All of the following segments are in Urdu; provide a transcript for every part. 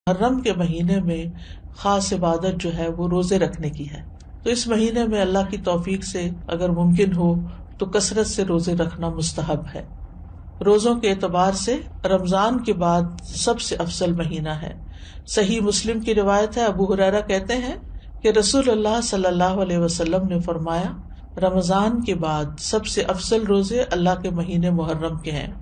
محرم کے مہینے میں خاص عبادت جو ہے وہ روزے رکھنے کی ہے. تو اس مہینے میں اللہ کی توفیق سے اگر ممکن ہو تو کثرت سے روزے رکھنا مستحب ہے. روزوں کے اعتبار سے رمضان کے بعد سب سے افضل مہینہ ہے. صحیح مسلم کی روایت ہے، ابو ہریرہ کہتے ہیں کہ رسول اللہ صلی اللہ علیہ وسلم نے فرمایا، رمضان کے بعد سب سے افضل روزے اللہ کے مہینے محرم کے ہیں.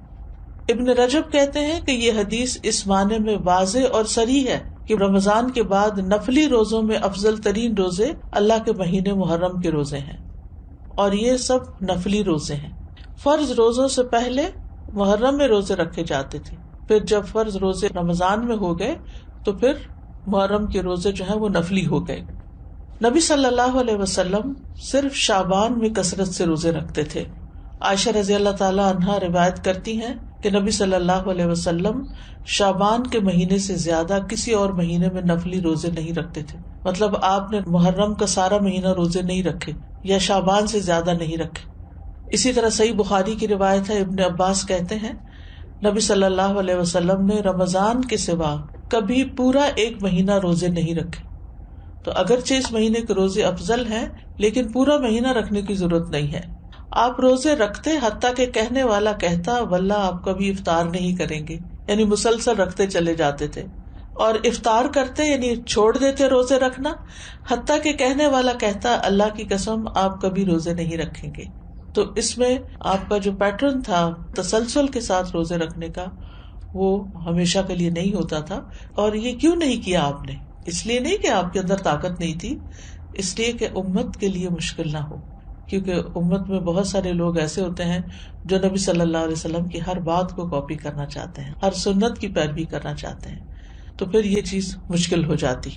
ابن رجب کہتے ہیں کہ یہ حدیث اس معنی میں واضح اور صریح ہے کہ رمضان کے بعد نفلی روزوں میں افضل ترین روزے اللہ کے مہینے محرم کے روزے ہیں، اور یہ سب نفلی روزے ہیں. فرض روزوں سے پہلے محرم میں روزے رکھے جاتے تھے، پھر جب فرض روزے رمضان میں ہو گئے تو پھر محرم کے روزے جو ہیں وہ نفلی ہو گئے. نبی صلی اللہ علیہ وسلم صرف شعبان میں کثرت سے روزے رکھتے تھے. عائشہ رضی اللہ تعالی عنہا روایت کرتی ہیں کہ نبی صلی اللہ علیہ وسلم شعبان کے مہینے سے زیادہ کسی اور مہینے میں نفلی روزے نہیں رکھتے تھے. مطلب آپ نے محرم کا سارا مہینہ روزے نہیں رکھے یا شعبان سے زیادہ نہیں رکھے. اسی طرح صحیح بخاری کی روایت ہے، ابن عباس کہتے ہیں نبی صلی اللہ علیہ وسلم نے رمضان کے سوا کبھی پورا ایک مہینہ روزے نہیں رکھے. تو اگرچہ اس مہینے کے روزے افضل ہیں لیکن پورا مہینہ رکھنے کی ضرورت نہیں ہے. آپ روزے رکھتے حتیٰ کہ کہنے والا کہتا واللہ آپ کبھی افطار نہیں کریں گے، یعنی مسلسل رکھتے چلے جاتے تھے. اور افطار کرتے یعنی چھوڑ دیتے روزے رکھنا حتیٰ کہ کہنے والا کہتا اللہ کی قسم آپ کبھی روزے نہیں رکھیں گے. تو اس میں آپ کا جو پیٹرن تھا تسلسل کے ساتھ روزے رکھنے کا وہ ہمیشہ کے لیے نہیں ہوتا تھا. اور یہ کیوں نہیں کیا آپ نے؟ اس لیے نہیں کہ آپ کے اندر طاقت نہیں تھی، اس لیے کہ امت کے لیے مشکل نہ ہو، کیونکہ امت میں بہت سارے لوگ ایسے ہوتے ہیں جو نبی صلی اللہ علیہ وسلم کی ہر بات کو کاپی کرنا چاہتے ہیں، ہر سنت کی پیروی کرنا چاہتے ہیں، تو پھر یہ چیز مشکل ہو جاتی.